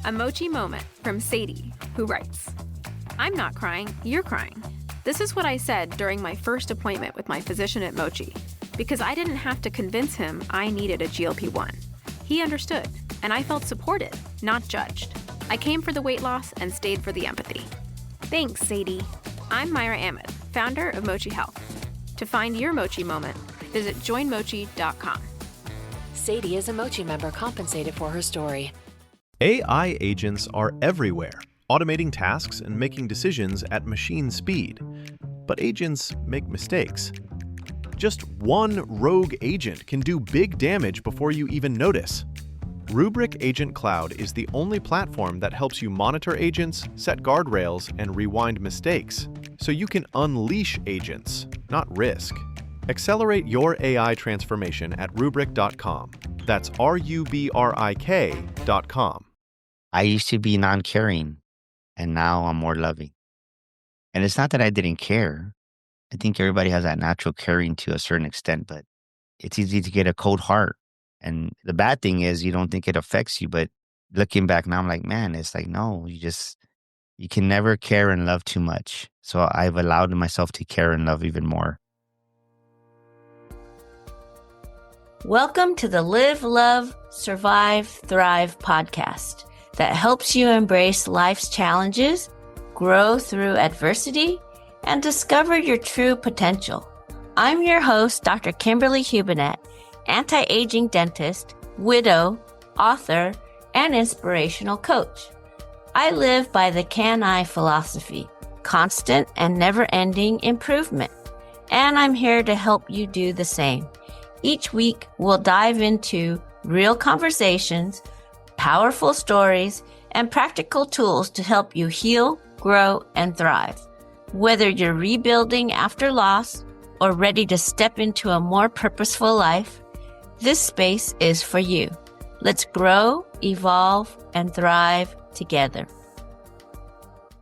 A Mochi moment from Sadie, who writes, I'm not crying, you're crying. This is what I said during my first appointment with my physician at Mochi, because I didn't have to convince him I needed a GLP-1. He understood, and I felt supported, not judged. I came for the weight loss and stayed for the empathy. Thanks, Sadie. I'm Myra Ahmed, founder of Mochi Health. To find your Mochi moment, visit joinmochi.com. Sadie is a Mochi member compensated for her story. AI agents are everywhere, automating tasks and making decisions at machine speed. But agents make mistakes. Just one rogue agent can do big damage before you even notice. Rubrik Agent Cloud is the only platform that helps you monitor agents, set guardrails, and rewind mistakes, so you can unleash agents, not risk. Accelerate your AI transformation at Rubrik.com. That's RUBRIK.com. I used to be non-caring, and now I'm more loving. And it's not that I didn't care. I think everybody has that natural caring to a certain extent, but it's easy to get a cold heart. And the bad thing is you don't think it affects you, but looking back now, I'm like, man, it's like, no, you can never care and love too much. So I've allowed myself to care and love even more. Welcome to the Live, Love, Survive, Thrive podcast that helps you embrace life's challenges, grow through adversity, and discover your true potential. I'm your host, Dr. Kimberly Hubinet, anti-aging dentist, widow, author, and inspirational coach. I live by the Can I philosophy, constant and never-ending improvement, and I'm here to help you do the same. Each week, we'll dive into real conversations, powerful stories, and practical tools to help you heal, grow, and thrive. Whether you're rebuilding after loss or ready to step into a more purposeful life, this space is for you. Let's grow, evolve, and thrive together.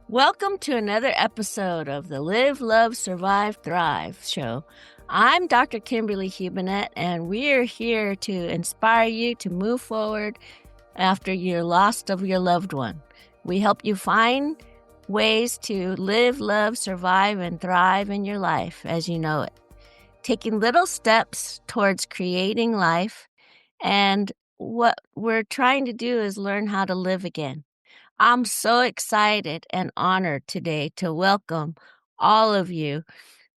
Welcome to another episode of the Live, Love, Survive, Thrive show. I'm Dr. Kimberly Hubinet, and we're here to inspire you to move forward after your loss of your loved one. We help you find ways to live, love, survive, and thrive in your life as you know it. Taking little steps towards creating life, and what we're trying to do is learn how to live again. I'm so excited and honored today to welcome all of you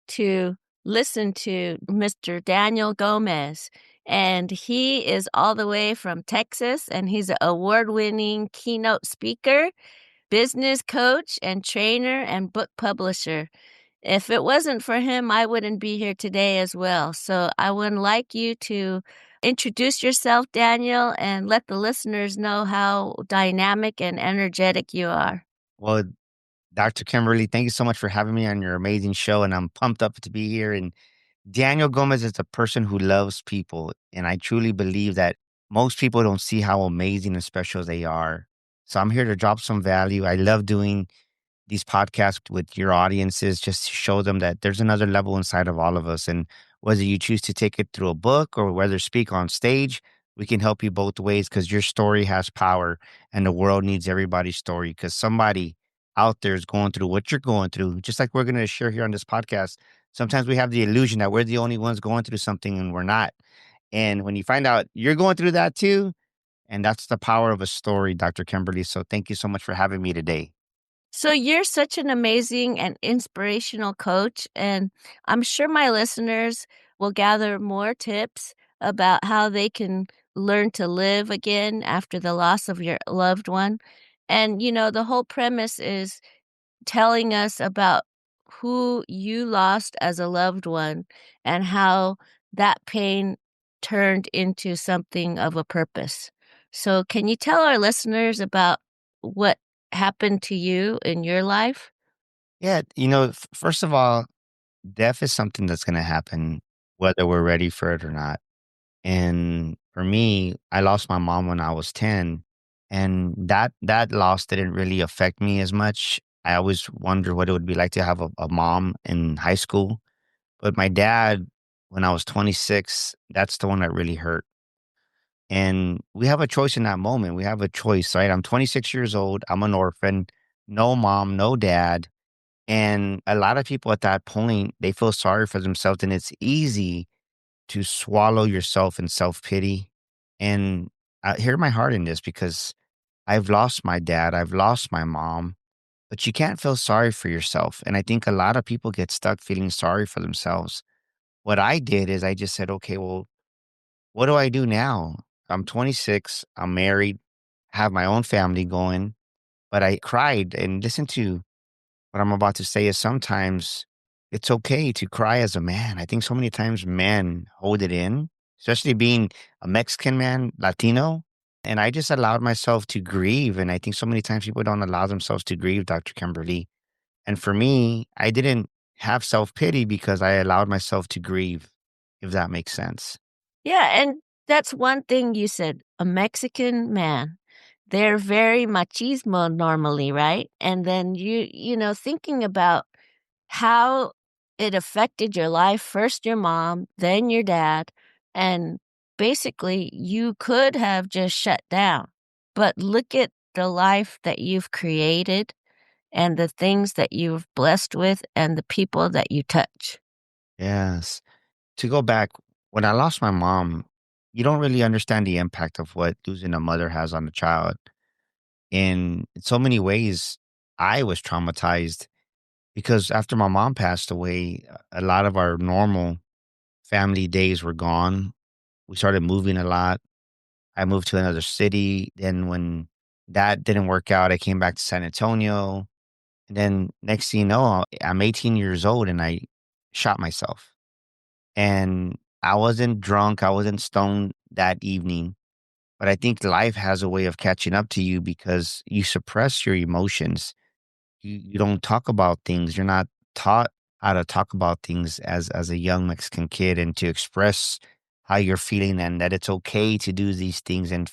to listen to Mr. Daniel Gomez. And he is all the way from Texas, and he's an award-winning keynote speaker, business coach, and trainer, and book publisher. If it wasn't for him, I wouldn't be here today as well. So I would like you to introduce yourself, Daniel, and let the listeners know how dynamic and energetic you are. Well, Dr. Kimberly, thank you so much for having me on your amazing show, and I'm pumped up to be here. And Daniel Gomez is a person who loves people, and I truly believe that most people don't see how amazing and special they are. So I'm here to drop some value. I love doing these podcasts with your audiences just to show them that there's another level inside of all of us. And whether you choose to take it through a book or whether speak on stage, we can help you both ways because your story has power and the world needs everybody's story because somebody out there is going through what you're going through, just like we're going to share here on this podcast. Sometimes we have the illusion that we're the only ones going through something and we're not. And when you find out you're going through that too, and that's the power of a story, Dr. Kimberly. So thank you so much for having me today. So you're such an amazing and inspirational coach, and I'm sure my listeners will gather more tips about how they can learn to live again after the loss of your loved one. And, you know, the whole premise is telling us about who you lost as a loved one and how that pain turned into something of a purpose. So can you tell our listeners about what happened to you in your life? Yeah, first of all, death is something that's going to happen whether we're ready for it or not. And for me, I lost my mom when I was 10, and that loss didn't really affect me as much. I always wondered what it would be like to have a mom in high school. But my dad, when I was 26, that's the one that really hurt. And we have a choice in that moment. We have a choice, right? I'm 26 years old. I'm an orphan, no mom, no dad. And a lot of people at that point, they feel sorry for themselves. And it's easy to swallow yourself in self pity. And hear my heart in this because I've lost my dad, I've lost my mom, but you can't feel sorry for yourself. And I think a lot of people get stuck feeling sorry for themselves. What I did is I just said, okay, well, what do I do now? I'm 26, I'm married, have my own family going, but I cried and listen to what I'm about to say is sometimes it's okay to cry as a man. I think so many times men hold it in, especially being a Mexican man, Latino. And I just allowed myself to grieve. And I think so many times people don't allow themselves to grieve, Dr. Kimberly. And for me, I didn't have self pity because I allowed myself to grieve, if that makes sense. Yeah, and that's one thing you said, a Mexican man. They're very machismo normally, right? And then thinking about how it affected your life, first your mom, then your dad, and basically you could have just shut down. But look at the life that you've created and the things that you've blessed with and the people that you touch. Yes. To go back, when I lost my mom, you don't really understand the impact of what losing a mother has on a child. In so many ways, I was traumatized because after my mom passed away, a lot of our normal family days were gone. We started moving a lot. I moved to another city. Then when that didn't work out, I came back to San Antonio. And then next thing you know, I'm 18 years old and I shot myself. And I wasn't drunk, I wasn't stoned that evening. But I think life has a way of catching up to you because you suppress your emotions. You don't talk about things. You're not taught how to talk about things as a young Mexican kid and to express how you're feeling and that it's okay to do these things and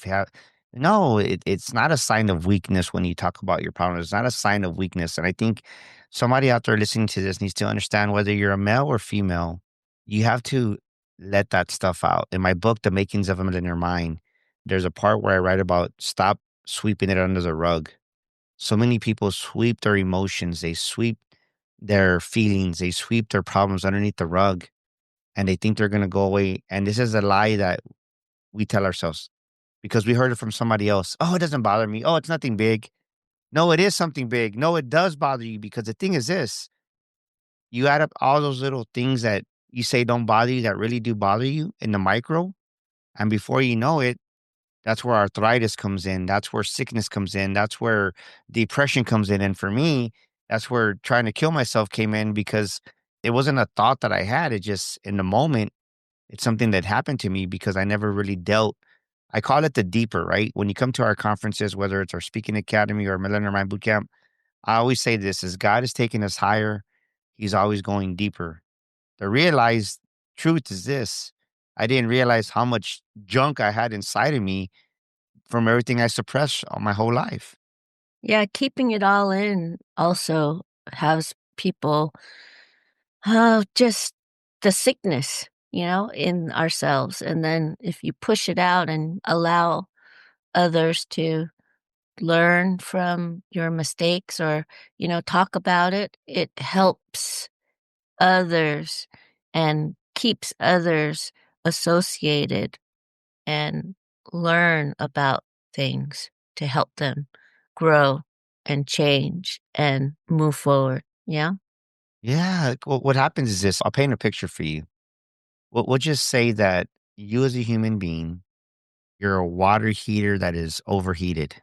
no, it's not a sign of weakness when you talk about your problems. It's not a sign of weakness. And I think somebody out there listening to this needs to understand whether you're a male or female, you have to let that stuff out. In my book, The Makings of a Millionaire Mind, there's a part where I write about stop sweeping it under the rug. So many people sweep their emotions, they sweep their feelings, they sweep their problems underneath the rug, and they think they're gonna go away. And this is a lie that we tell ourselves because we heard it from somebody else. Oh, it doesn't bother me. Oh, it's nothing big. No, it is something big. No, it does bother you because the thing is this, you add up all those little things that you say don't bother you that really do bother you in the micro. And before you know it, that's where arthritis comes in. That's where sickness comes in. That's where depression comes in. And for me, that's where trying to kill myself came in because it wasn't a thought that I had. It just, in the moment, it's something that happened to me because I never really dealt. I call it the deeper, right? When you come to our conferences, whether it's our speaking academy or Millionaire Mind Bootcamp, I always say this is God is taking us higher. He's always going deeper. The realized truth is this. I didn't realize how much junk I had inside of me from everything I suppressed all my whole life. Yeah, keeping it all in also has people, just the sickness, in ourselves. And then if you push it out and allow others to learn from your mistakes or, talk about it, it helps others and keeps others associated and learn about things to help them grow and change and move forward. Yeah. Yeah. What happens is this. I'll paint a picture for you. We'll just say that you, as a human being, you're a water heater that is overheated.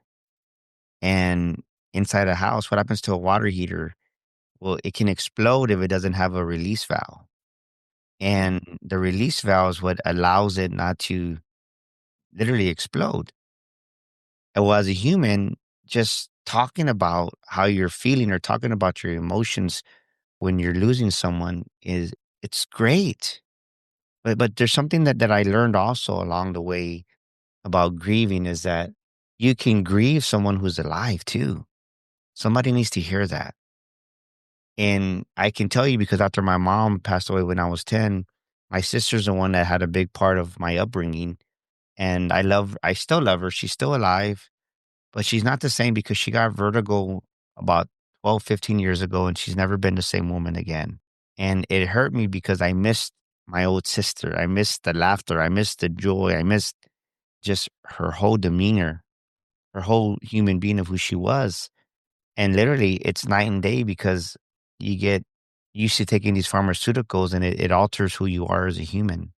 And inside a house, what happens to a water heater? Well, it can explode if it doesn't have a release valve. And the release valve is what allows it not to literally explode. And well, as a human, just talking about how you're feeling or talking about your emotions when you're losing someone is it's great. But there's something that I learned also along the way about grieving is that you can grieve someone who's alive too. Somebody needs to hear that. And I can tell you because after my mom passed away when I was 10, my sister's the one that had a big part of my upbringing. And I still love her. She's still alive, but she's not the same because she got vertigo about 12, 15 years ago, and she's never been the same woman again. And it hurt me because I missed my old sister. I missed the laughter. I missed the joy. I missed just her whole demeanor, her whole human being of who she was. And literally, it's night and day because you get used to taking these pharmaceuticals and it alters who you are as a human.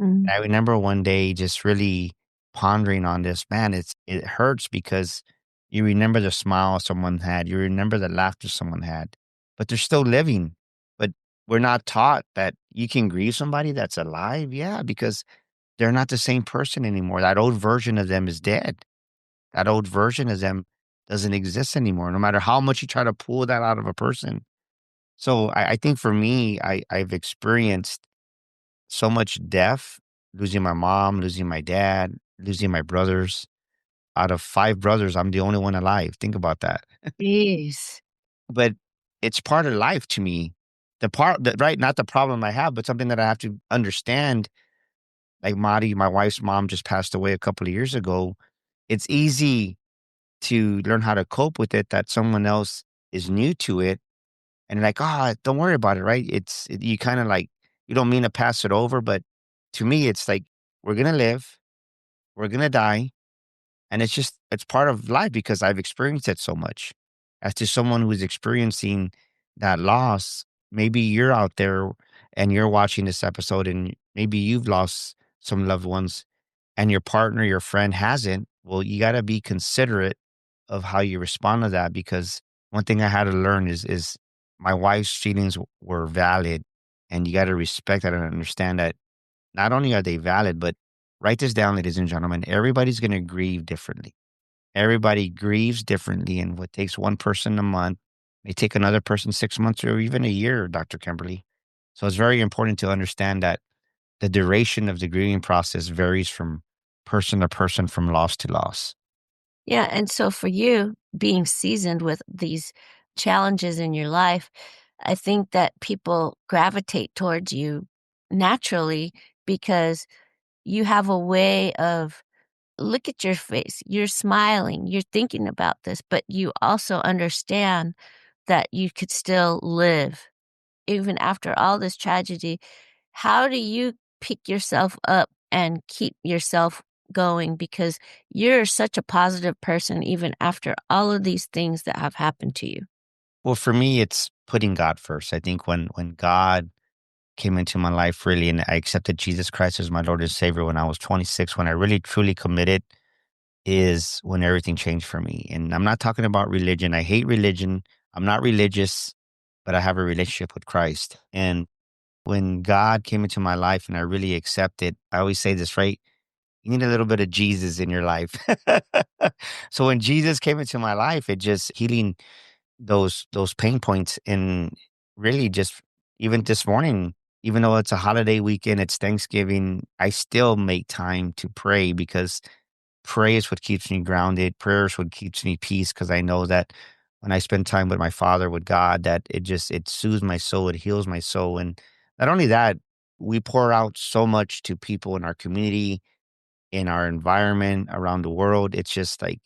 Mm. I remember one day just really pondering on this. Man, it hurts because you remember the smile someone had, you remember the laughter someone had, but they're still living. But we're not taught that you can grieve somebody that's alive. Yeah, because they're not the same person anymore. That old version of them is dead. That old version of them doesn't exist anymore, no matter how much you try to pull that out of a person. So I think for me, I've experienced so much death, losing my mom, losing my dad, losing my brothers. Out of 5 brothers, I'm the only one alive. Think about that. Jeez. But it's part of life to me. The part that right, not the problem I have, but something that I have to understand. Like Madi, my wife's mom just passed away a couple of years ago. It's easy to learn how to cope with it that someone else is new to it and like, "Ah, don't worry about it," right? You kinda like you don't mean to pass it over, but to me, it's like, we're gonna live, we're gonna die, and it's part of life because I've experienced it so much. As to someone who's experiencing that loss, maybe you're out there and you're watching this episode and maybe you've lost some loved ones and your partner, your friend hasn't. Well, you gotta be considerate of how you respond to that because one thing I had to learn is my wife's feelings were valid, and you gotta respect that and understand that not only are they valid, but write this down, ladies and gentlemen, everybody's gonna grieve differently. Everybody grieves differently, and what takes one person a month may take another person 6 months or even a year, Dr. Kimberly. So it's very important to understand that the duration of the grieving process varies from person to person, from loss to loss. Yeah, and so for you, being seasoned with these challenges in your life, I think that people gravitate towards you naturally because you have a way of look at your face, you're smiling, you're thinking about this, but you also understand that you could still live even after all this tragedy. How do you pick yourself up and keep yourself going? Because you're such a positive person even after all of these things that have happened to you. Well, for me, it's putting God first. I think when God came into my life really, and I accepted Jesus Christ as my Lord and Savior when I was 26, when I really truly committed, is when everything changed for me. And I'm not talking about religion. I hate religion. I'm not religious, but I have a relationship with Christ. And when God came into my life and I really accepted, I always say this, right? You need a little bit of Jesus in your life. So when Jesus came into my life, it just healing those pain points and really just even this morning, even though it's a holiday weekend, it's Thanksgiving, I still make time to pray because pray is what keeps me grounded. Prayer is what keeps me peace because I know that when I spend time with my Father, with God, that it soothes my soul, it heals my soul. And not only that, we pour out so much to people in our community, in our environment, around the world. It's just like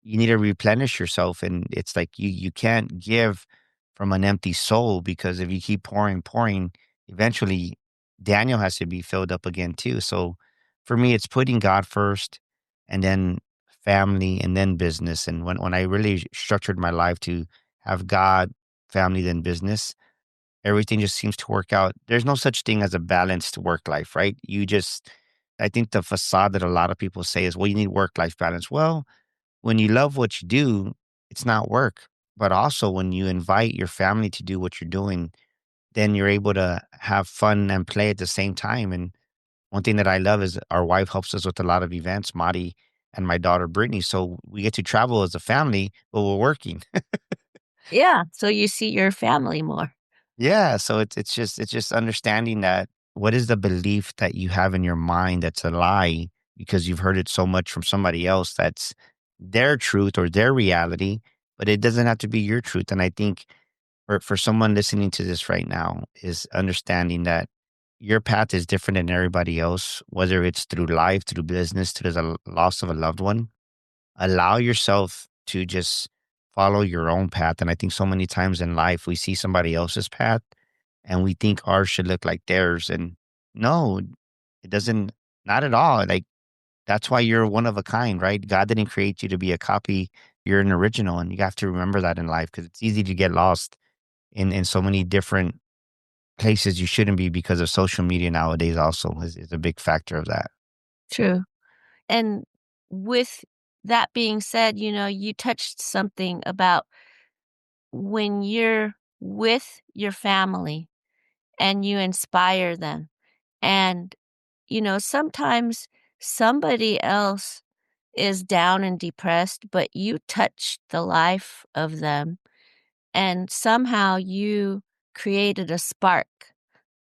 you need to replenish yourself. And it's like you can't give from an empty soul because if you keep pouring, eventually Daniel has to be filled up again too. So for me, it's putting God first and then family and then business. And when I really structured my life to have God, family, then business, everything just seems to work out. There's no such thing as a balanced work life, right? I think the facade that a lot of people say is, well, you need work life balance. Well, when you love what you do, it's not work. But also when you invite your family to do what you're doing, then you're able to have fun and play at the same time. And one thing that I love is our wife helps us with a lot of events, Madi and my daughter Brittany. So we get to travel as a family, but we're working. Yeah, so you see your family more. Yeah, so it's just understanding that what is the belief that you have in your mind that's a lie because you've heard it so much from somebody else that's their truth or their reality, but it doesn't have to be your truth. And I think for someone listening to this right now is understanding that your path is different than everybody else, whether it's through life, through business, through the loss of a loved one. Allow yourself to just follow your own path. And I think so many times in life, we see somebody else's path and we think ours should look like theirs. And no, it doesn't, not at all. Like, that's why you're one of a kind, right? God didn't create you to be a copy. You're an original. And you have to remember that in life because it's easy to get lost in so many different places you shouldn't be because of social media nowadays also is a big factor of that. True. And with that being said, you touched something about when you're with your family and you inspire them. And, sometimes somebody else is down and depressed, but you touched the life of them and somehow you created a spark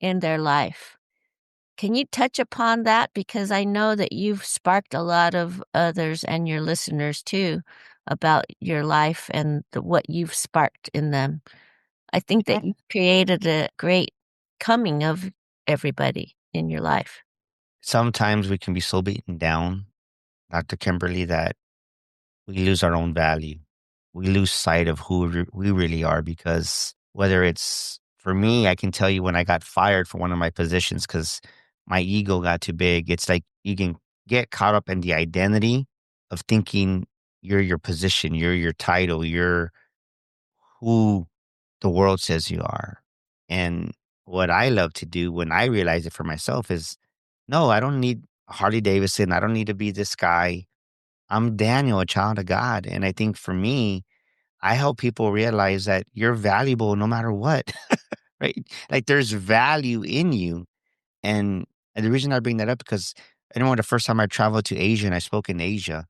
in their life. Can you touch upon that? Because I know that you've sparked a lot of others and your listeners too about your life and what you've sparked in them. I think that you've created a great coming of everybody in your life. Sometimes we can be so beaten down, Dr. Kimberly, that we lose our own value. We lose sight of who we really are because whether it's for me, I can tell you when I got fired from one of my positions because my ego got too big. It's like you can get caught up in the identity of thinking you're your position, you're your title, you're who the world says you are. And what I love to do when I realize it for myself is no, I don't need Harley Davidson. I don't need to be this guy. I'm Daniel, a child of God. And I think for me, I help people realize that you're valuable no matter what, right? Like there's value in you. And the reason I bring that up because I remember the first time I traveled to Asia and I spoke in Asia,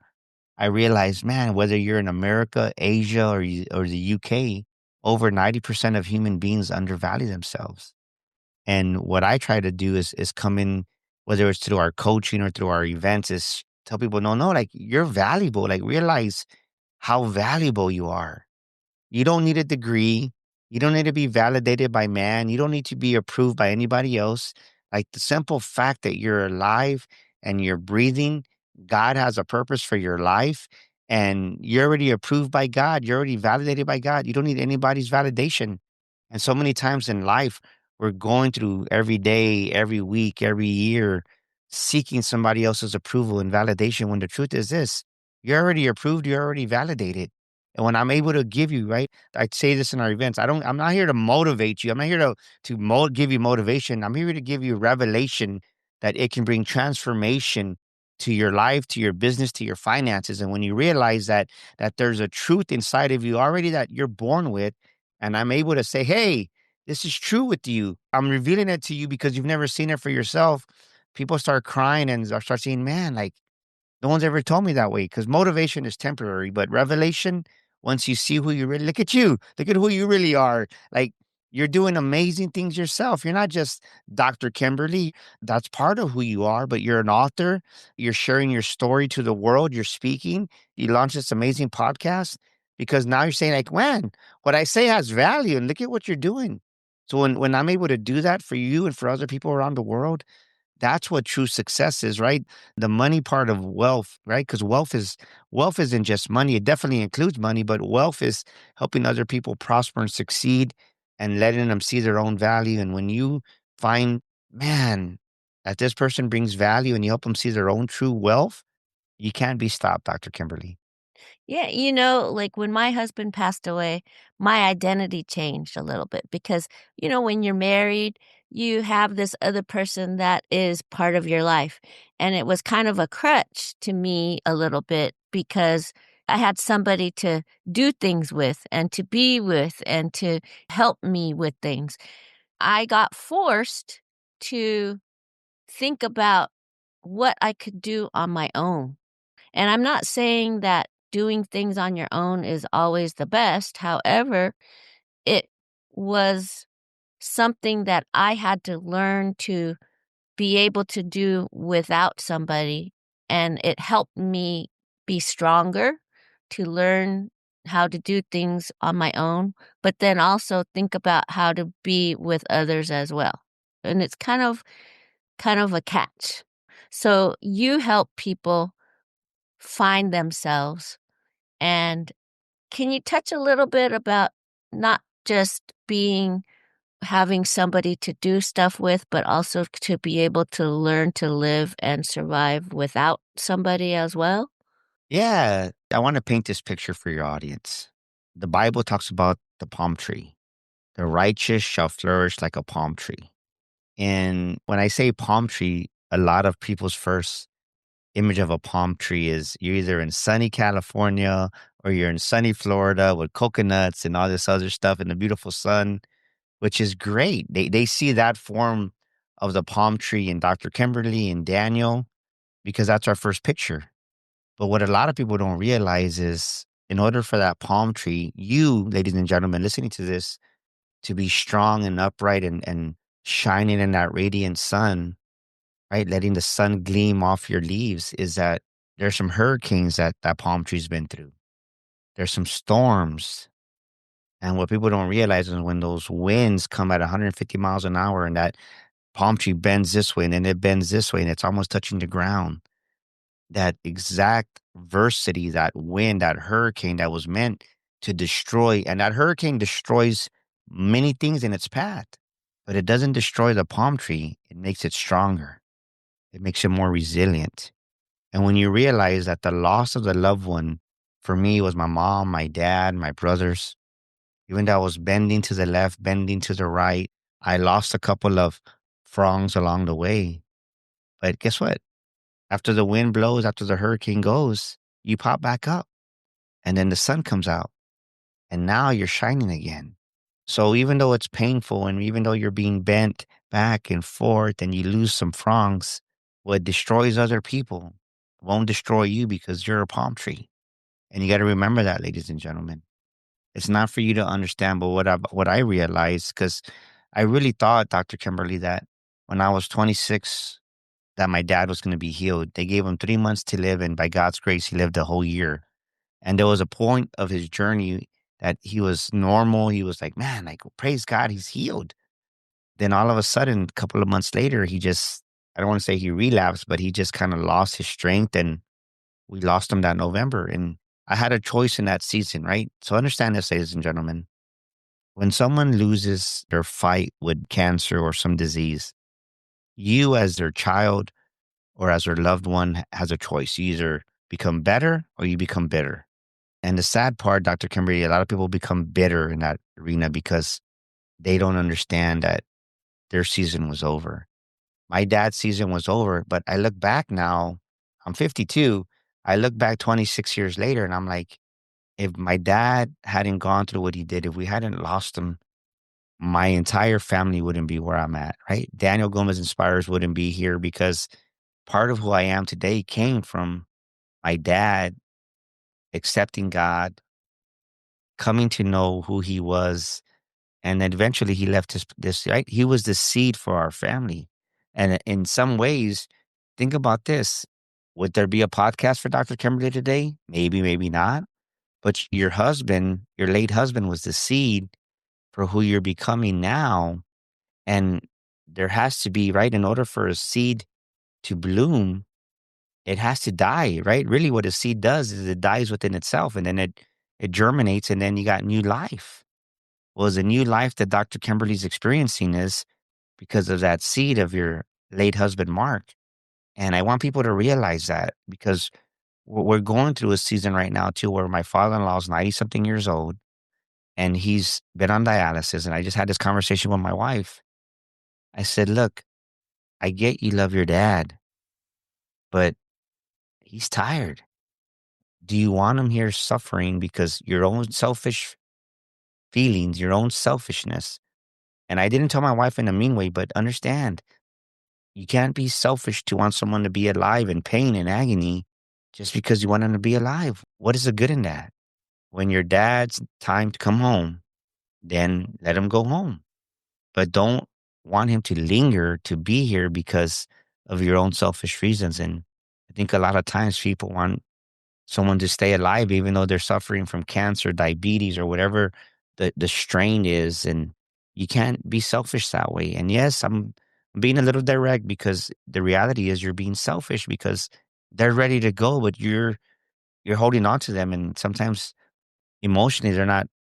I realized, man, whether you're in America, Asia, or the UK, over 90% of human beings undervalue themselves. And what I try to do is come in, whether it's through our coaching or through our events, is tell people, no, no, like you're valuable. Like realize how valuable you are. You don't need a degree. You don't need to be validated by man. You don't need to be approved by anybody else. Like the simple fact that you're alive and you're breathing, God has a purpose for your life and you're already approved by God. You're already validated by God. You don't need anybody's validation. And so many times in life, we're going through every day, every week, every year, seeking somebody else's approval and validation when the truth is this you're already approved, you're already validated. And when I'm able to give you, right, I say this in our events. I'm not here to motivate you. I'm not here to give you motivation. I'm here to give you revelation that it can bring transformation to your life, to your business, to your finances. And when you realize that there's a truth inside of you already that you're born with, and I'm able to say, hey, this is true with you. I'm revealing it to you because you've never seen it for yourself. People start crying and start saying, man, like no one's ever told me that way because motivation is temporary, but revelation, once you see who you really look at you, look at who you really are. Like you're doing amazing things yourself. You're not just Dr. Kimberly. That's part of who you are, but you're an author. You're sharing your story to the world. You're speaking. You launched this amazing podcast because now you're saying, like, man, what I say has value and look at what you're doing. So when I'm able to do that for you and for other people around the world, that's what true success is, right? The money part of wealth, right? Because wealth isn't just money. It definitely includes money, but wealth is helping other people prosper and succeed and letting them see their own value. And when you find, man, that this person brings value and you help them see their own true wealth, you can't be stopped, Dr. Kimberly. Yeah, like when my husband passed away, my identity changed a little bit because, when you're married, you have this other person that is part of your life. And it was kind of a crutch to me a little bit because I had somebody to do things with and to be with and to help me with things. I got forced to think about what I could do on my own. And I'm not saying that doing things on your own is always the best. However, it was something that I had to learn to be able to do without somebody. And it helped me be stronger to learn how to do things on my own, but then also think about how to be with others as well. and it's kind of a catch. So you help people find themselves. And can you touch a little bit about not just having somebody to do stuff with, but also to be able to learn to live and survive without somebody as well? Yeah, I want to paint this picture for your audience. The Bible talks about the palm tree. The righteous shall flourish like a palm tree. And when I say palm tree, a lot of people's first image of a palm tree is you're either in sunny California or you're in sunny Florida with coconuts and all this other stuff in the beautiful sun, which is great. They see that form of the palm tree in Dr. Kimberly and Daniel because that's our first picture. But what a lot of people don't realize is in order for that palm tree, you, ladies and gentlemen, listening to this, to be strong and upright and shining in that radiant sun, right? Letting the sun gleam off your leaves is that there's some hurricanes that palm tree's been through. There's some storms. And what people don't realize is when those winds come at 150 miles an hour and that palm tree bends this way and then it bends this way and it's almost touching the ground, that exact versity, that wind, that hurricane that was meant to destroy, and that hurricane destroys many things in its path, but it doesn't destroy the palm tree. It makes it stronger. It makes it more resilient. And when you realize that the loss of the loved one, for me, was my mom, my dad, my brothers, even though I was bending to the left, bending to the right, I lost a couple of fronds along the way. But guess what? After the wind blows, after the hurricane goes, you pop back up and then the sun comes out and now you're shining again. So even though it's painful and even though you're being bent back and forth and you lose some fronds, what destroys other people won't destroy you because you're a palm tree. And you got to remember that, ladies and gentlemen. It's not for you to understand, but what I realized, because I really thought, Dr. Kimberly, that when I was 26, that my dad was going to be healed. They gave him 3 months to live, and by God's grace, he lived a whole year. And there was a point of his journey that he was normal. He was like, man, like, praise God, he's healed. Then all of a sudden, a couple of months later, I don't want to say he relapsed, but he just kind of lost his strength, and we lost him that November. And I had a choice in that season, right? So understand this, ladies and gentlemen. When someone loses their fight with cancer or some disease, you as their child or as their loved one has a choice. You either become better or you become bitter. And the sad part, Dr. Kimberly, a lot of people become bitter in that arena because they don't understand that their season was over. My dad's season was over, but I look back now, I'm 52. I look back 26 years later and I'm like, if my dad hadn't gone through what he did, if we hadn't lost him, my entire family wouldn't be where I'm at, right? Daniel Gomez Inspires wouldn't be here because part of who I am today came from my dad accepting God, coming to know who he was, and then eventually he left this, right? He was the seed for our family. And in some ways, think about this. Would there be a podcast for Dr. Kimberly today? Maybe, maybe not. But your husband, your late husband, was the seed for who you're becoming now. And there has to be, right, in order for a seed to bloom, it has to die, right? Really what a seed does is it dies within itself and then it germinates and then you got new life. Well, the new life that Dr. Kimberly's experiencing is because of that seed of your late husband, Mark. And I want people to realize that because we're going through a season right now too, where my father-in-law is 90 something years old and he's been on dialysis. And I just had this conversation with my wife. I said, look, I get you love your dad, but he's tired. Do you want him here suffering because your own selfish feelings, your own selfishness? And I didn't tell my wife in a mean way, but understand, you can't be selfish to want someone to be alive in pain and agony just because you want them to be alive. What is the good in that? When your dad's time to come home, then let him go home. But don't want him to linger to be here because of your own selfish reasons. And I think a lot of times people want someone to stay alive even though they're suffering from cancer, diabetes, or whatever the strain is. And you can't be selfish that way. And yes, I'm being a little direct because the reality is you're being selfish because they're ready to go, but you're holding on to them. And sometimes emotionally,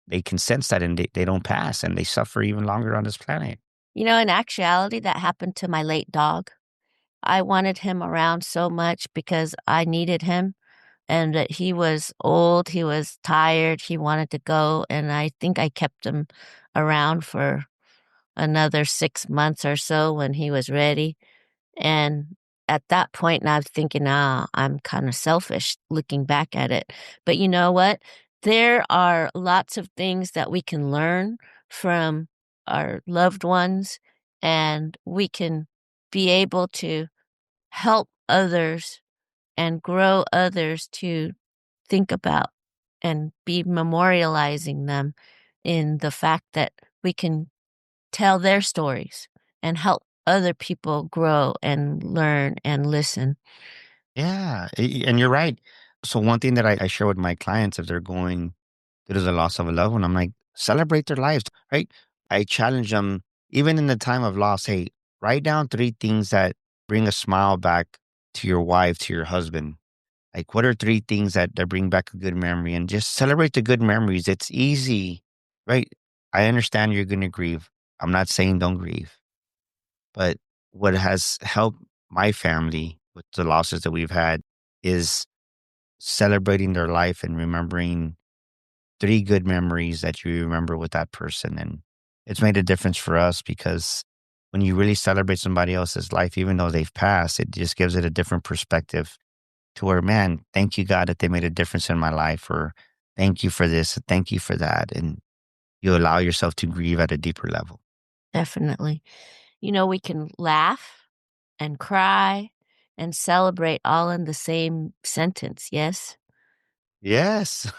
they can sense that and they don't pass and they suffer even longer on this planet. In actuality, that happened to my late dog. I wanted him around so much because I needed him and that he was old, he was tired, he wanted to go. And I think I kept him around for another 6 months or so when he was ready. And at that point, and I was thinking, I'm kind of selfish looking back at it. But you know what? There are lots of things that we can learn from our loved ones, and we can be able to help others and grow others to think about and be memorializing them in the fact that we can tell their stories and help other people grow and learn and listen. Yeah, and you're right. So one thing that I share with my clients if they're going through the loss of a loved one, I'm like, celebrate their lives, right? I challenge them, even in the time of loss, hey, write down three things that bring a smile back to your wife, to your husband. Like, what are three things that bring back a good memory? And just celebrate the good memories. It's easy, right? I understand you're going to grieve. I'm not saying don't grieve, but what has helped my family with the losses that we've had is celebrating their life and remembering three good memories that you remember with that person. And it's made a difference for us because when you really celebrate somebody else's life, even though they've passed, it just gives it a different perspective to where, man, thank you, God, that they made a difference in my life, or thank you for this, thank you for that. And you allow yourself to grieve at a deeper level. Definitely. We can laugh and cry and celebrate all in the same sentence, yes? Yes,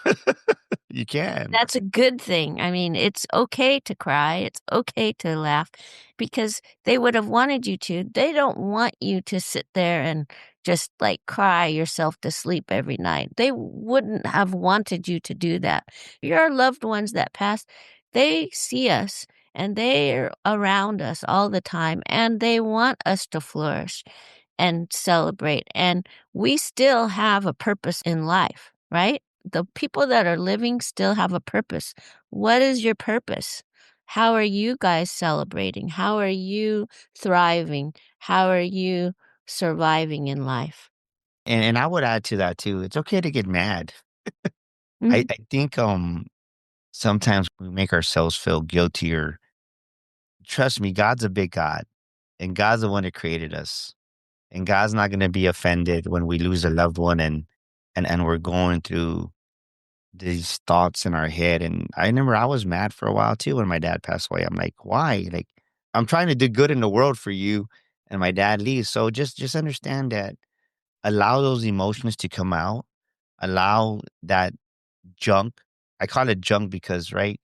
you can. That's a good thing. I mean, it's okay to cry, it's okay to laugh because they would have wanted you to. They don't want you to sit there and just, like, cry yourself to sleep every night. They wouldn't have wanted you to do that. Your loved ones that passed, they see us, and they're around us all the time, and they want us to flourish and celebrate, and we still have a purpose in life, right? The people that are living still have a purpose. What is your purpose? How are you guys celebrating? How are you thriving? How are you surviving in life? And I would add to that too. It's okay to get mad. Mhm. I think sometimes we make ourselves feel guilty or trust me, God's a big God and God's the one that created us. And God's not gonna be offended when we lose a loved one and we're going through these thoughts in our head. And I remember I was mad for a while too when my dad passed away. I'm like, why? Like, I'm trying to do good in the world for you, and my dad leaves. So just understand that allow those emotions to come out. Allow that junk. I call it junk because, right,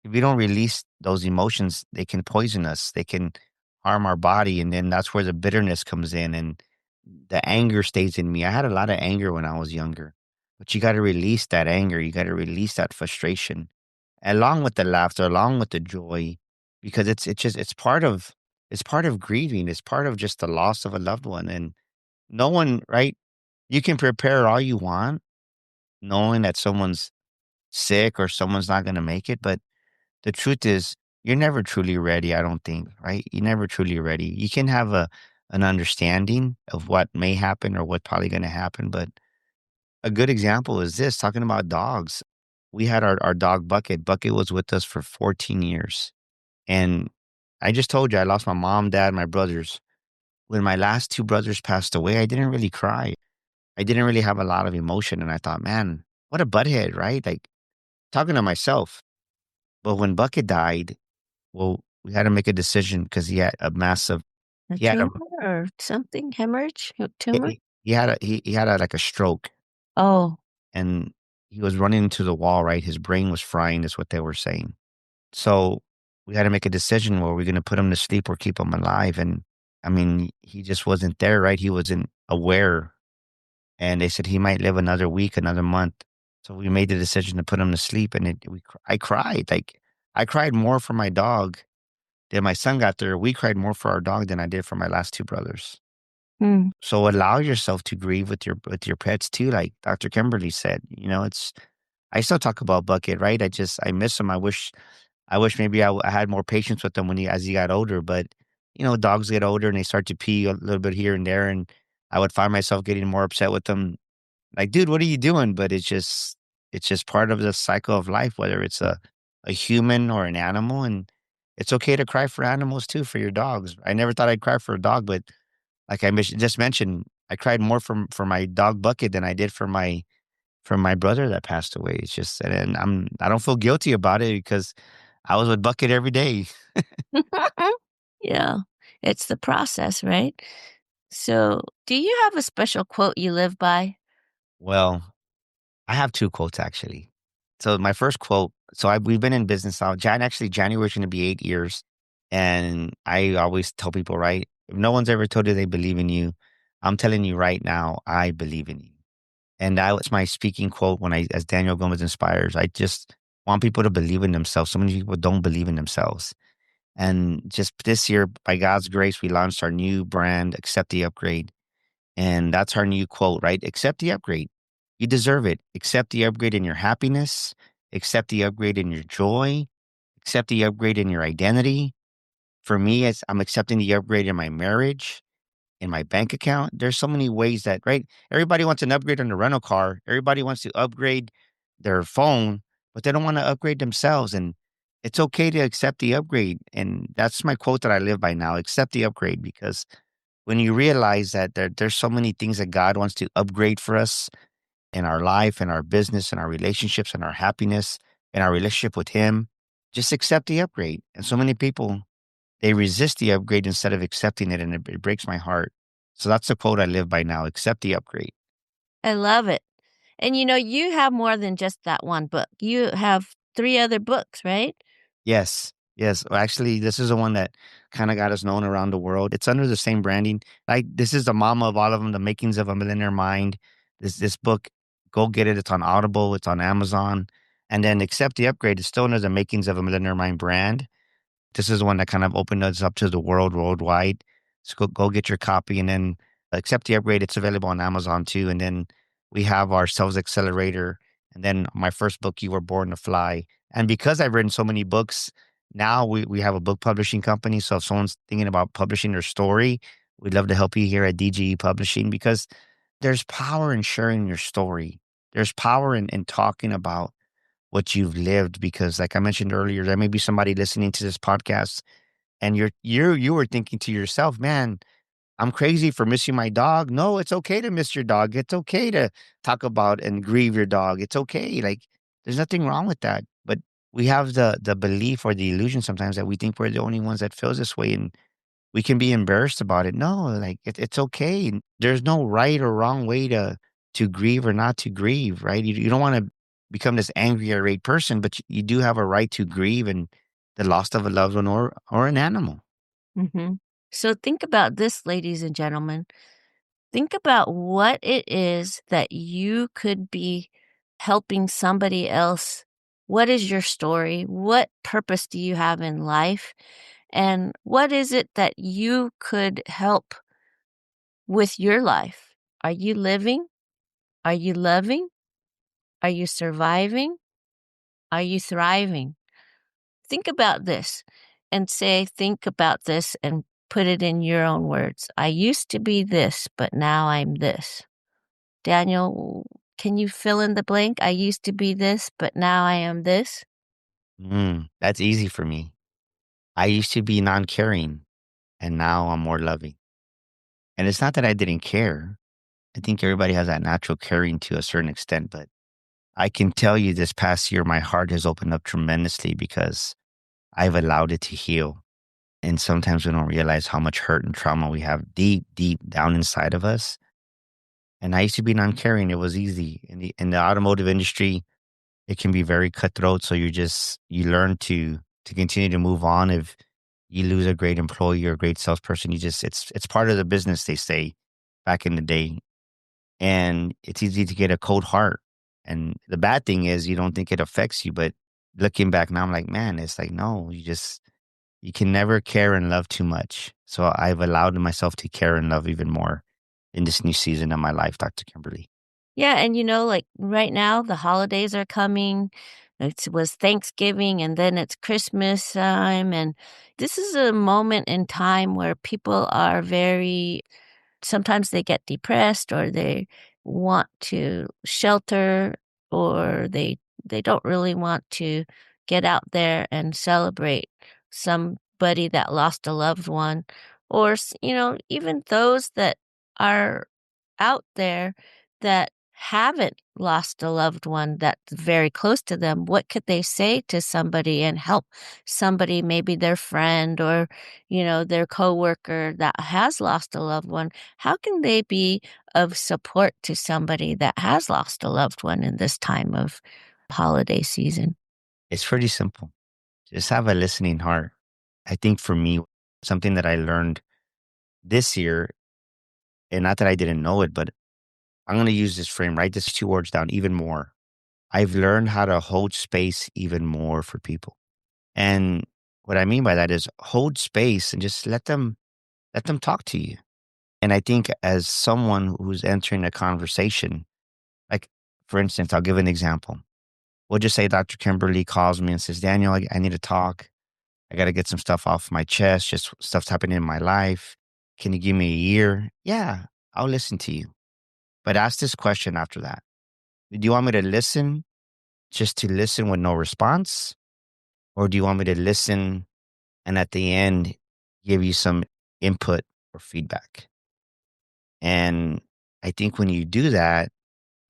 if we don't release those emotions, they can poison us. They can harm our body. And then that's where the bitterness comes in and the anger stays in me. I had a lot of anger when I was younger, but you got to release that anger. You got to release that frustration along with the laughter, along with the joy, because it's part of grieving. It's part of just the loss of a loved one. And no one, right? You can prepare all you want, knowing that someone's sick or someone's not going to make it. But the truth is, you're never truly ready, I don't think, right? You're never truly ready. You can have an understanding of what may happen or what's probably going to happen. But a good example is this talking about dogs. We had our dog Bucket. Bucket was with us for 14 years. And I just told you, I lost my mom, dad, my brothers. When my last two brothers passed away, I didn't really cry. I didn't really have a lot of emotion. And I thought, man, what a butthead, right? Like talking to myself. But when Bucket died, well, we had to make a decision because he had a massive, A he had a, tumor or something? Hemorrhage? A tumor? he had a, like a stroke Oh, and he was running into the wall, right? His brain was frying, is what they were saying. So we had to make a decision where we're going to put him to sleep or keep him alive. And I mean, he just wasn't there, right? He wasn't aware. And they said he might live another week, another month. So we made the decision to put him to sleep. And I cried. Like, I cried more for my dog Then my son got there. We cried more for our dog than I did for my last two brothers. Hmm. So allow yourself to grieve with your pets too, like Dr. Kimberly said. You know, it's I still talk about Bucket, right? I miss him. I wish maybe I had more patience with him when as he got older. But you know, dogs get older and they start to pee a little bit here and there, and I would find myself getting more upset with them. Like, dude, what are you doing? But it's just part of the cycle of life, whether it's a human or an animal, and it's okay to cry for animals too, for your dogs. I never thought I'd cry for a dog, but like just mentioned, I cried more for my dog Bucket than I did for my brother that passed away. It's just, and I don't feel guilty about it because I was with Bucket every day. Yeah, it's the process, right? So, do you have a special quote you live by? Well, I have two quotes actually. So my first quote. We've been in business now. January is going to be 8 years, and I always tell people, right? If no one's ever told you they believe in you, I'm telling you right now, I believe in you. And that was my speaking quote as Daniel Gomez inspires. I just want people to believe in themselves. So many people don't believe in themselves. And just this year, by God's grace, we launched our new brand, Accept the Upgrade. And that's our new quote, right? Accept the upgrade. You deserve it. Accept the upgrade in your happiness. Accept the upgrade in your joy. Accept the upgrade in your identity. For me, I'm accepting the upgrade in my marriage, in my bank account. There's so many ways that, right? Everybody wants an upgrade on the rental car. Everybody wants to upgrade their phone, but they don't want to upgrade themselves. And it's okay to accept the upgrade. And that's my quote that I live by now. Accept the upgrade, because when you realize that there's so many things that God wants to upgrade for us in our life, in our business, in our relationships, in our happiness, in our relationship with Him, just accept the upgrade. And so many people, they resist the upgrade instead of accepting it, and it breaks my heart. So that's the quote I live by now: accept the upgrade. I love it. And you have more than just that one book. You have 3 other books, right? Yes. Yes. Well, actually, this is the one that kind of got us known around the world. It's under the same branding. Like, this is the mama of all of them, The Makings of a Millionaire Mind. This book, go get it. It's on Audible. It's on Amazon. And then Accept the Upgrade is still under the Makings of a Millionaire Mind brand. This is one that kind of opened us up to the world worldwide. So go get your copy, and then Accept the Upgrade. It's available on Amazon too. And then we have our Sales Accelerator, and then my first book, You Were Born to Fly. And because I've written so many books, now we have a book publishing company. So if someone's thinking about publishing their story, we'd love to help you here at DGE Publishing, because there's power in sharing your story. There's power in talking about what you've lived, because like I mentioned earlier, there may be somebody listening to this podcast, and you were thinking to yourself, man, I'm crazy for missing my dog. No, it's okay to miss your dog. It's okay to talk about and grieve your dog. It's okay. Like, there's nothing wrong with that. But we have the belief or the illusion sometimes that we think we're the only ones that feels this way, and we can be embarrassed about it. No, like, it's okay. And there's no right or wrong way to grieve or not to grieve, right? You don't want to become this angry, irate person, but you do have a right to grieve and the loss of a loved one or an animal. Mhm. So think about this, ladies and gentlemen. Think about what it is that you could be helping somebody else. What is your story? What purpose do you have in life? And what is it that you could help with your life? Are you living? Are you loving? Are you surviving? Are you thriving? Think about this and think about this and put it in your own words. I used to be this, but now I'm this. Daniel, can you fill in the blank? I used to be this, but now I am this. That's easy for me. I used to be non-caring, and now I'm more loving. And it's not that I didn't care. I think everybody has that natural caring to a certain extent, but I can tell you this past year, my heart has opened up tremendously because I've allowed it to heal. And sometimes we don't realize how much hurt and trauma we have deep, deep down inside of us. And I used to be non-caring. It was easy. In the automotive industry, it can be very cutthroat. So you learn to continue to move on. If you lose a great employee or a great salesperson, it's part of the business, they say back in the day. And it's easy to get a cold heart. And the bad thing is you don't think it affects you, but looking back now, I'm like, man, it's like, no, You can never care and love too much. So I've allowed myself to care and love even more in this new season of my life, Dr. Kimberly. Yeah, and like right now, the holidays are coming. It was Thanksgiving and then it's Christmas time. And this is a moment in time where people are very sometimes they get depressed or they want to shelter or they don't really want to get out there and celebrate somebody that lost a loved one or even those that are out there that haven't lost a loved one that's very close to them. What could they say to somebody and help somebody, maybe their friend or their coworker that has lost a loved one? How can they be of support to somebody that has lost a loved one in this time of holiday season? It's pretty simple. Just have a listening heart. I think for me, something that I learned this year, and not that I didn't know it, but I'm going to use this frame, write this 2 words down even more. I've learned how to hold space even more for people. And what I mean by that is hold space and just let them talk to you. And I think as someone who's entering a conversation, like for instance, I'll give an example. We'll just say Dr. Kimberly calls me and says, Daniel, I need to talk. I got to get some stuff off my chest, just stuff's happening in my life. Can you give me a year? Yeah, I'll listen to you. But ask this question after that. Do you want me to listen just to listen with no response? Or do you want me to listen and at the end give you some input or feedback? And I think when you do that,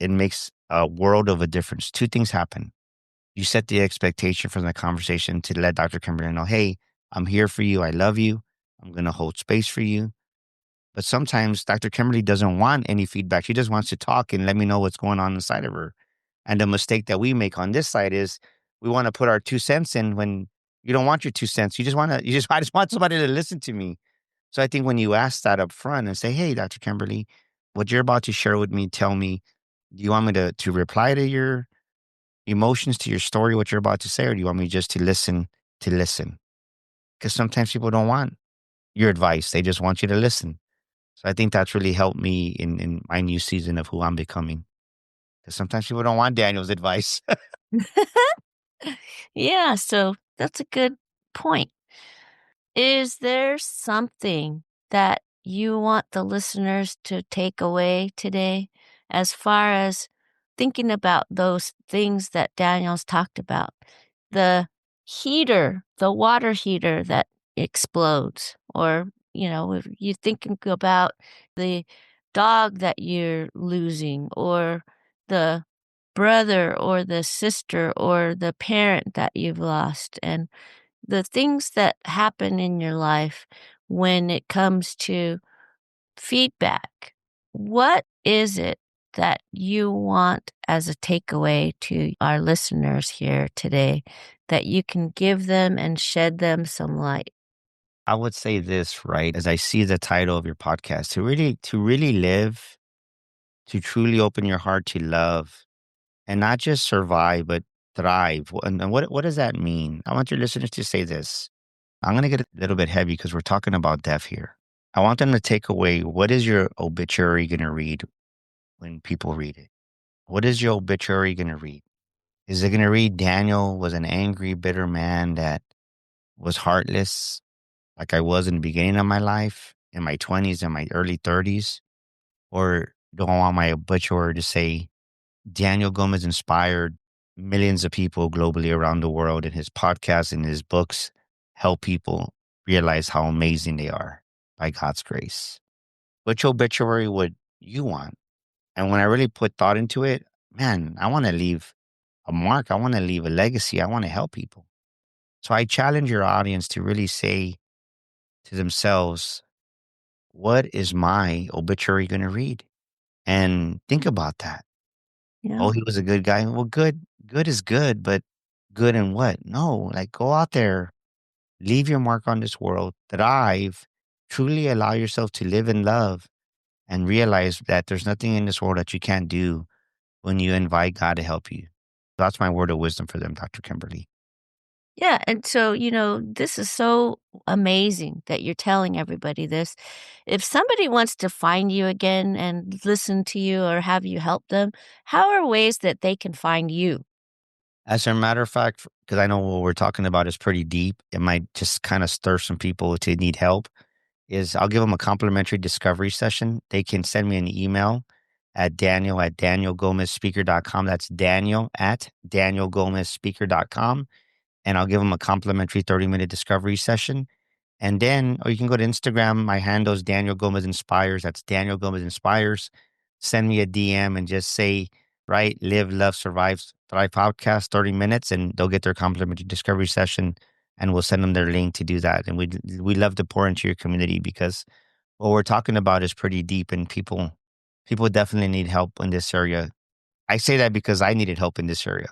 it makes a world of a difference. Two things happen. You set the expectation from the conversation to let Dr. Kimberly know, hey, I'm here for you. I love you. I'm going to hold space for you. But sometimes Dr. Kimberly doesn't want any feedback. She just wants to talk and let me know what's going on inside of her. And the mistake that we make on this side is we want to put our 2 cents in when you don't want your 2 cents. I just want somebody to listen to me. So I think when you ask that up front and say, hey, Dr. Kimberly, what you're about to share with me, tell me, do you want me to reply to your emotions, to your story, what you're about to say, or do you want me just to listen to listen? Because sometimes people don't want your advice. They just want you to listen. So I think that's really helped me in my new season of who I'm becoming. Because sometimes people don't want Daniel's advice. Yeah, so that's a good point. Is there something that you want the listeners to take away today as far as thinking about those things that Daniel's talked about? The heater, the water heater that explodes, or, if you're thinking about the dog that you're losing, or the brother or the sister or the parent that you've lost, and the things that happen in your life when it comes to feedback. What is it that you want as a takeaway to our listeners here today that you can give them and shed them some light? I would say this, right? As I see the title of your podcast, to really live, to truly open your heart to love, and not just survive, but thrive. And what does that mean? I want your listeners to say this. I'm going to get a little bit heavy because we're talking about death here. I want them to take away, what is your obituary going to read when people read it? What is your obituary going to read? Is it going to read Daniel was an angry, bitter man that was heartless, like I was in the beginning of my life, in my 20s and my early 30s? Or do I want my obituary to say Daniel Gomez inspired millions of people globally around the world, and his podcasts and his books help people realize how amazing they are by God's grace? Which obituary would you want? And when I really put thought into it, man, I want to leave a mark. I want to leave a legacy. I want to help people. So I challenge your audience to really say to themselves, what is my obituary going to read? And think about that. Yeah. Oh, he was a good guy. Well, good is good, but good in what? No, like go out there, leave your mark on this world, thrive, truly allow yourself to live in love and realize that there's nothing in this world that you can't do when you invite God to help you. That's my word of wisdom for them, Dr. Kimberly. Yeah. And so, this is so amazing that you're telling everybody this. If somebody wants to find you again and listen to you or have you help them, how are ways that they can find you? As a matter of fact, because I know what we're talking about is pretty deep, it might just kind of stir some people to need help. Is I'll give them a complimentary discovery session. They can send me an email at daniel@danielgomezspeaker.com. That's daniel@danielgomezspeaker.com. And I'll give them a complimentary 30-minute discovery session. And then, or you can go to Instagram. My handle is Daniel Gomez Inspires. That's Daniel Gomez Inspires. Send me a DM and just say, right, Live, Love, Survive, Thrive podcast, 30 minutes, and they'll get their complimentary discovery session, and we'll send them their link to do that. And we love to pour into your community because what we're talking about is pretty deep, and people definitely need help in this area. I say that because I needed help in this area.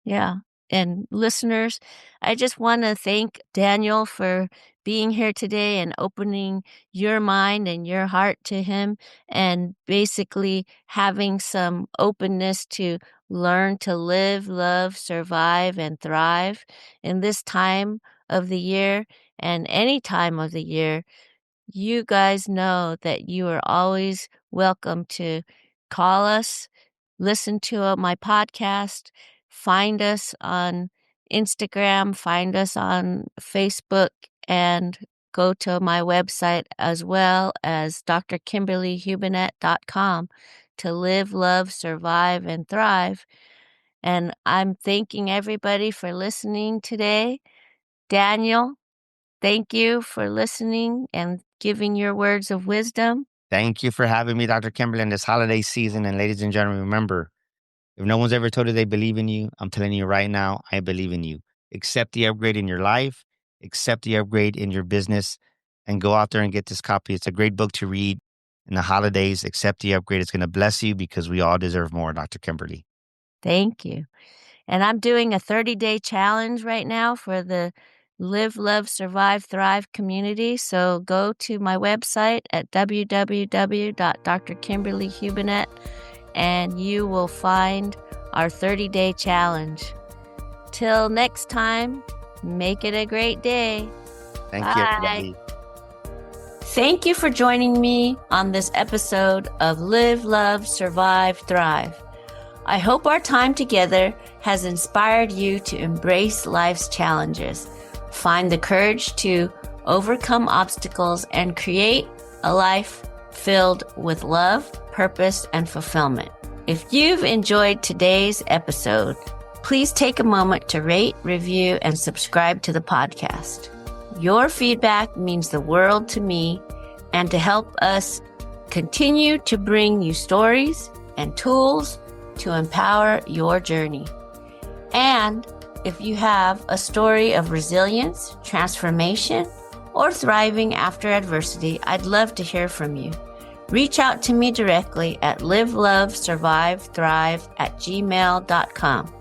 Yeah. And listeners, I just want to thank Daniel for being here today and opening your mind and your heart to him and basically having some openness to learn to live, love, survive, and thrive in this time of the year and any time of the year. You guys know that you are always welcome to call us, listen to my podcast, find us on Instagram, find us on Facebook, and go to my website as well as drkimberlyhubinet.com to live, love, survive, and thrive. And I'm thanking everybody for listening today. Daniel, thank you for listening and giving your words of wisdom. Thank you for having me, Dr. Kimberly, in this holiday season. And ladies and gentlemen, remember, if no one's ever told you they believe in you, I'm telling you right now, I believe in you. Accept the upgrade in your life, accept the upgrade in your business, and go out there and get this copy. It's a great book to read in the holidays. Accept the upgrade. It's going to bless you because we all deserve more, Dr. Kimberly. Thank you. And I'm doing a 30-day challenge right now for the Live, Love, Survive, Thrive community. So go to my website at www.drkimberlyhubinet and you will find our 30-day challenge. Till next time, make it a great day. Thank Bye. you, everybody. Thank you for joining me on this episode of Live, Love, Survive, Thrive. I hope our time together has inspired you to embrace life's challenges, find the courage to overcome obstacles, and create a life filled with love, purpose, and fulfillment. If you've enjoyed today's episode, please take a moment to rate, review, and subscribe to the podcast. Your feedback means the world to me and to help us continue to bring you stories and tools to empower your journey. And if you have a story of resilience, transformation, or thriving after adversity, I'd love to hear from you. Reach out to me directly at livelovesurvivethrive@gmail.com.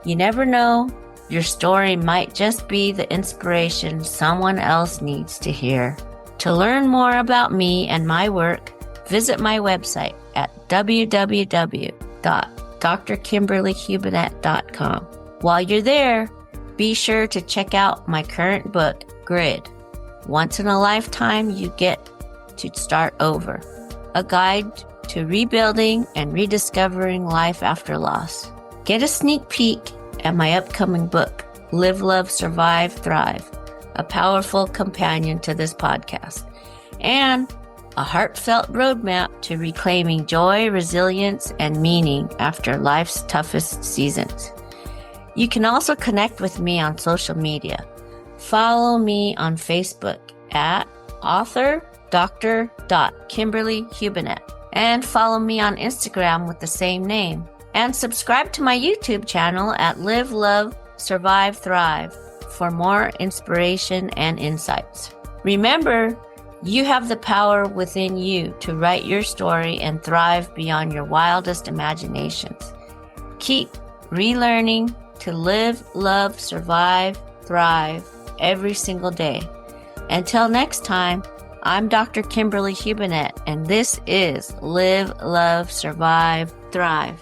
You never know, your story might just be the inspiration someone else needs to hear. To learn more about me and my work, visit my website at www.drkimberlyhubinet.com. While you're there, be sure to check out my current book, Grid. Once in a lifetime, you get to start over. A guide to rebuilding and rediscovering life after loss. Get a sneak peek at my upcoming book, Live, Love, Survive, Thrive, a powerful companion to this podcast, and a heartfelt roadmap to reclaiming joy, resilience, and meaning after life's toughest seasons. You can also connect with me on social media. Follow me on Facebook at author Dr. Kimberly Hubinet, and follow me on Instagram with the same name. And subscribe to my YouTube channel at Live, Love, Survive, Thrive for more inspiration and insights. Remember, you have the power within you to write your story and thrive beyond your wildest imaginations. Keep relearning to live, love, survive, thrive every single day. Until next time, I'm Dr. Kimberly Hubinet, and this is Live, Love, Survive, Thrive.